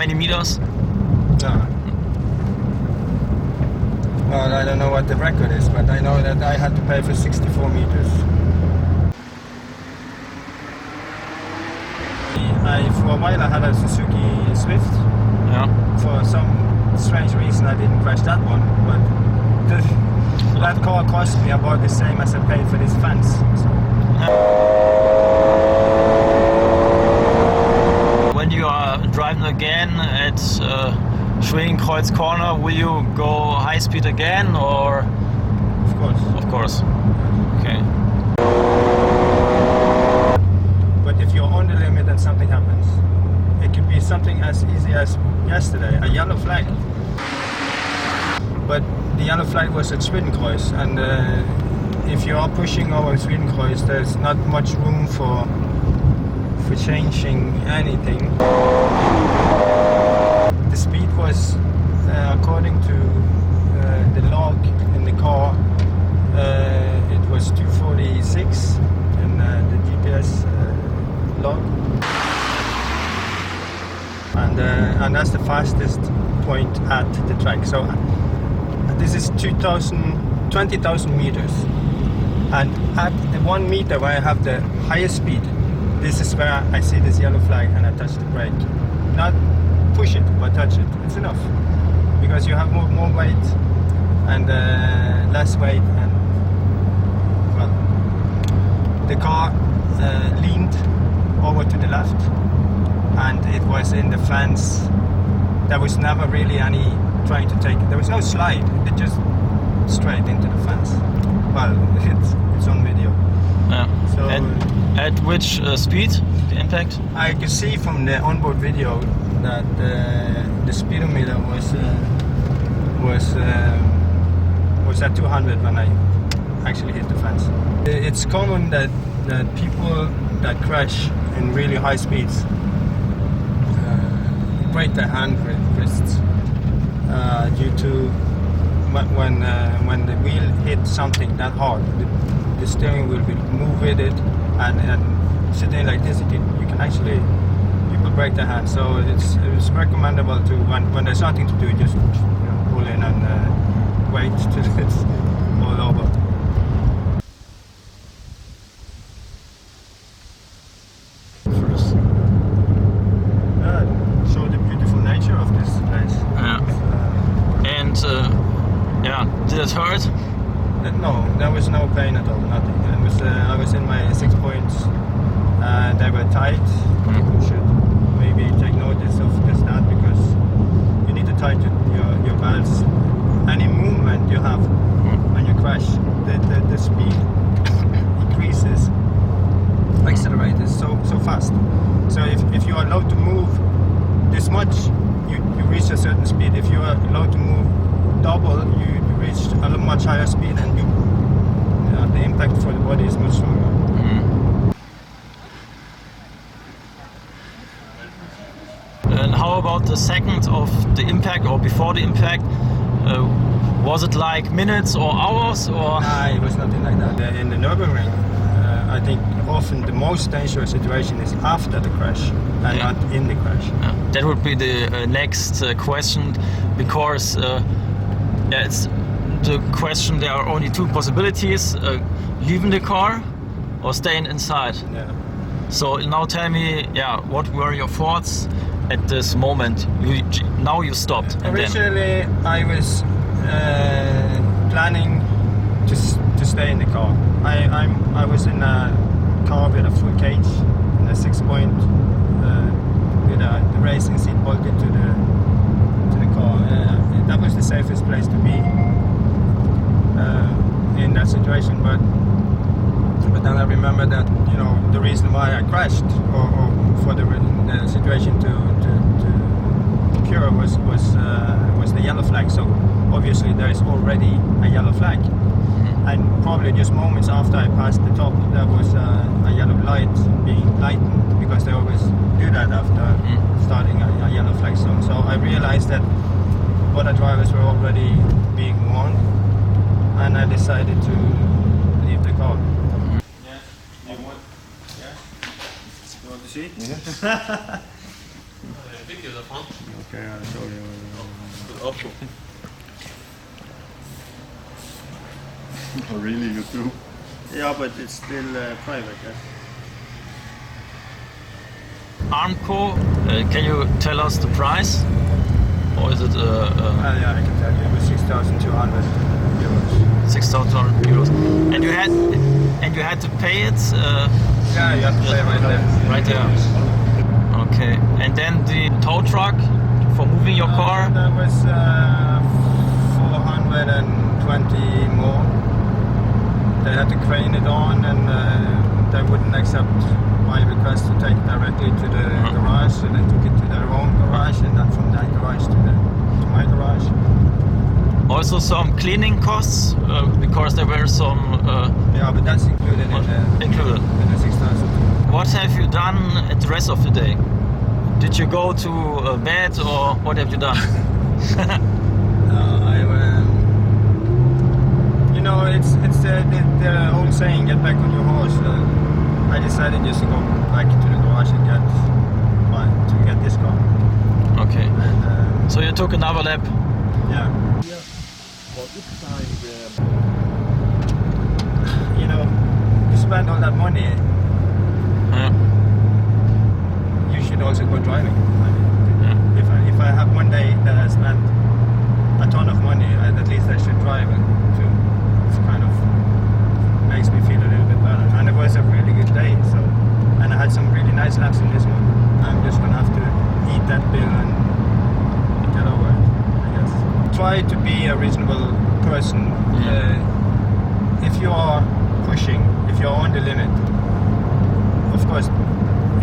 many meters? No. Well, I don't know what the record is, but I know that I had to pay for 64 meters. For a while I had a Suzuki Swift. Yeah. For some strange reason I didn't crash that one, but that car cost me about the same as I paid for this fence. So. When you are driving again at Schwedenkreuz corner, will you go high speed again, or? Of course. Of course. Okay. But if you're on the limit and something happens, it could be something as easy as yesterday, a yellow flag. But the yellow flag was at Schwedenkreuz, and if you are pushing over Schwedenkreuz, there's not much room for changing anything. The speed was, according to the log in the car, it was 246 in the GPS log, and that's the fastest point at the track. So this is 20,000 meters, and at the 1 meter where I have the highest speed, this is where I see this yellow flag and I touch the brake. Not push it, but touch it. It's enough, because you have more weight and less weight, and well, the car leaned over to the left, and it was in the fence. There was never really any trying to take it. There was no slide. It just straight into the fence. Well, it's on video. Yeah. So and at which speed, the impact? I could see from the onboard video that the speedometer was at 200 when I actually hit the fence. It's common that people that crash in really high speeds break their hand wrists due to when the wheel hits something that hard, the steering wheel will move with it, and sitting like this, you can actually, people break their hand. So it's recommendable to, when there's nothing to do, just pull in and wait till it's all over. First. Show the beautiful nature of this place. Yeah. And yeah, did it hurt? No, there was no pain at all, nothing. It was, I was in my 6 points. They were tight. You should maybe take notice of just that, because you need to tighten your belts. Any movement you have when you crash, the speed increases, accelerates so fast. So if you are allowed to move this much, you reach a certain speed. If you are allowed to move double, you reach a much higher speed, and the impact for the body is much stronger. And how about the second of the impact, or before the impact? Was it like minutes or hours, or? Nah, it was nothing like that. In the Nürburgring, I think often the most dangerous situation is after the crash and not in the crash. Yeah. That would be the next question, because it's the question. There are only two possibilities: leaving the car or staying inside. Yeah. So now tell me, what were your thoughts at this moment? Now you stopped. Originally, I was planning to stay in the car. I was in a car with a full cage, in a 6 point, with the racing seat bolted to the car. That was the safest place to be in that situation. But then I remember that, the reason why I crashed, or for the situation to occur was the yellow flag. So obviously there is already a yellow flag, and probably just moments after I passed the top, there was a yellow light being lightened, because they always do that after starting a yellow flag zone. So I realized that other drivers were already being warned, and I decided to leave the car. You want to see? video the front. Okay, I'll show you. Oppo. Oh, really, you do? Yeah, but it's still private. Yes. Armco, can you tell us the price? Or is it Yeah, I can tell you. It was 6,200 euros. 6,200 euros? And you had to pay it? Yeah, you have to pay right there. Right there. Okay. And then the tow truck for moving your car? That was 420 more. They had to crane it on, and they wouldn't accept my request to take it directly to the garage, so they took it to their own garage, and then from that garage to my garage. Also some cleaning costs, because there were some... Yeah, but that's included in the 6,000. What have you done at the rest of the day? Did you go to bed, or what have you done? You know, it's the old saying, get back on your horse. I decided just to go back to the garage and get this car. Okay. And, so you took another lap? Yeah. You know, you spend all that money, you should also go driving. I mean, if I have one day that I spend a ton of money, at least I should drive it too. It's kind of makes me feel a little bit better. And it was a really good day, so, and I had some really nice laps in this one. I'm just gonna have to eat that bill and get over it, I guess. Try to be a reasonable person. If you are pushing, if you're on the limit, of course,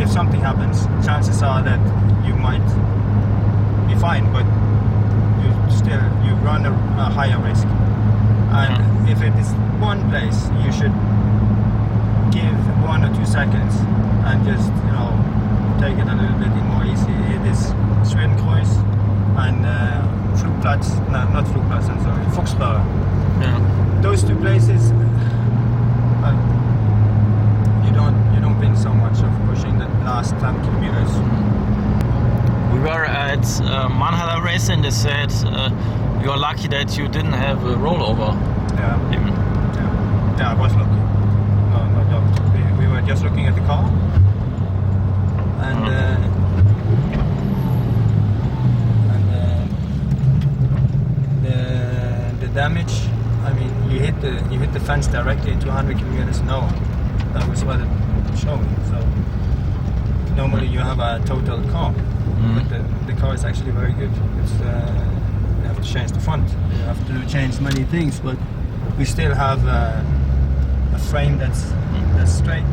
if something happens, chances are that you might be fine, but you run a higher risk. And if it is one place, you should give 1 or 2 seconds and just, you know, take it a little bit more easy. It is Schwedenkreuz and Flugplatz, no, not Flugplatz, I'm sorry, Fuchsbauer. Yeah. Those two places, you don't win so much of pushing the last 10 kilometers. We were at Mannheimer race, and they said you're lucky that you didn't have a rollover. Yeah. Even. Yeah, I was lucky. No doubt. We were just looking at the car, and the damage. I mean, you hit the fence directly at 200 kilometers an hour. That was what it showed. So normally you have a total car, but the car is actually very good. It's you have to change the front. You have to change many things, but we still have a frame that's straight,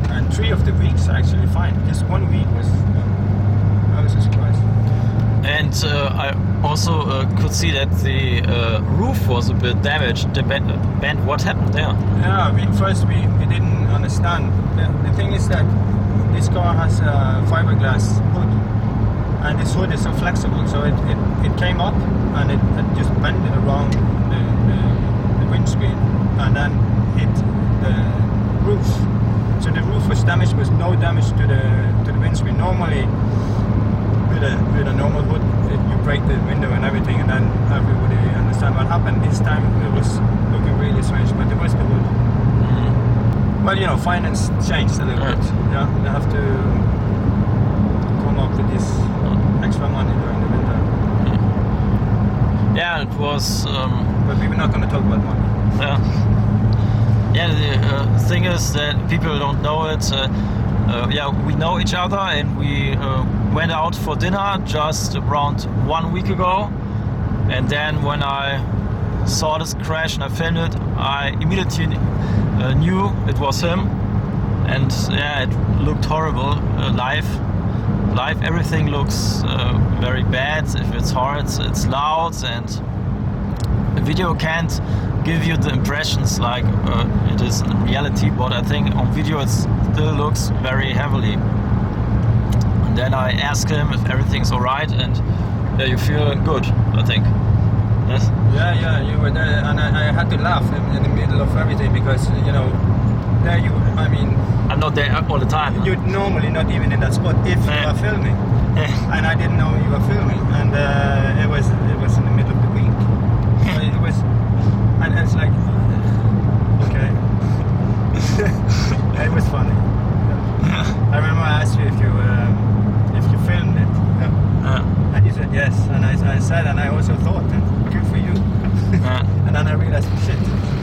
and 3 of the weeks are actually fine. Just 1 week was I was surprised. And I also could see that the roof was a bit damaged. The bend. What happened there? Yeah, we didn't understand. The thing is that this car has a fiberglass hood, and this hood is so flexible, so it came up and it just bended around the windscreen, and then hit the roof. So the roof was damaged, with no damage to the windscreen. Normally, with a normal hood, you break the window and everything, and then everybody understand what happened. This time it was looking really strange, but it was the hood. Well, you know, finance changed a little bit. Yeah, they have to come up with this extra money during the winter. Yeah, it was. But we were not going to talk about money. Yeah, the thing is that people don't know it. We know each other, and we went out for dinner just around 1 week ago. And then when I saw this crash and I filmed it, I immediately knew it was him. And yeah, it looked horrible. Live, everything looks very bad. If it's hard, it's loud, and the video can't give you the impressions like it is in reality, but I think on video it still looks very heavily. And then I asked him if everything's alright, and yeah, you feel good, I think. Yes? Yeah, you were there, and I had to laugh in the middle of everything, because, you know, there you, I mean, I'm not there all the time. you're normally not even in that spot if you are filming. And I didn't know you were filming, and it was in the middle of the week. So it was, and it's like, okay, it was funny. I remember I asked you if you filmed it, and you said yes, and I said, and I also thought, good for you. And then I realized, shit,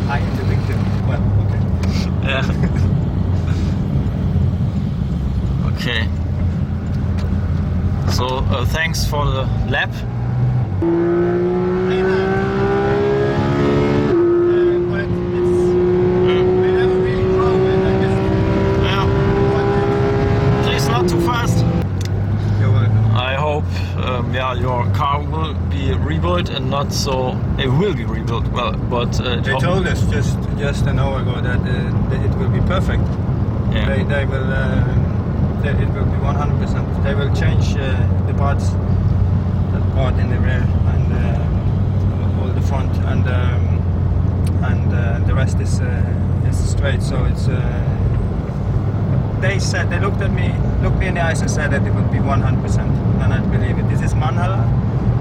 I am the victim. Well, okay. Yeah. Okay. So thanks for the lap. But it's, we never really drove it. I just Please not too fast. You're welcome. I hope your car will be rebuilt and not so. It will be rebuilt. Well, but They told us just an hour ago that it will be perfect. Yeah. They will. It will be 100%. They will change the parts, that part in the rear and all the front, and the rest is straight. So it's. They said, they looked me in the eyes and said that it would be 100%, and I believe it. This is Manhala.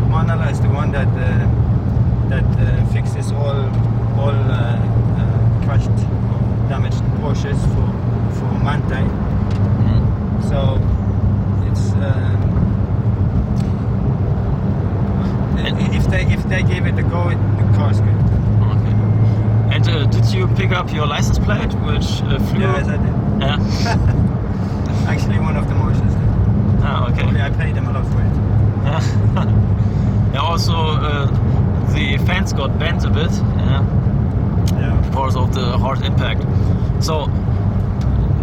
Manhala is the one that fixes all crashed or damaged Porsches for Mante. So it's if they give it a go, the car's good. Okay. And did you pick up your license plate, which flew? Yes, I did. Yeah. Actually, one of the Porsches did. Ah, okay. Only I paid them a lot for it. Yeah. Yeah. Also, the fence got bent a bit. Yeah. Because of the hard impact. So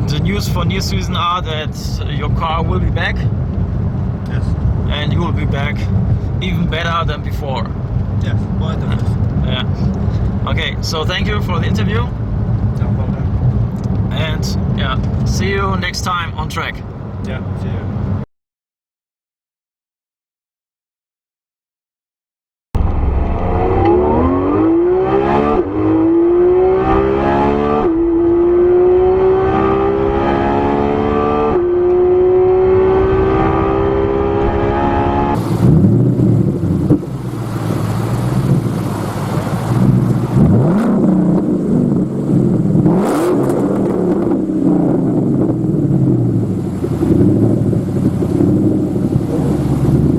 the news for new season are that your car will be back. Yes. And you will be back even better than before. Yes. Both of us. Yeah. Okay. So thank you for the interview. No problem. And yeah, see you next time on track. Yeah. See you.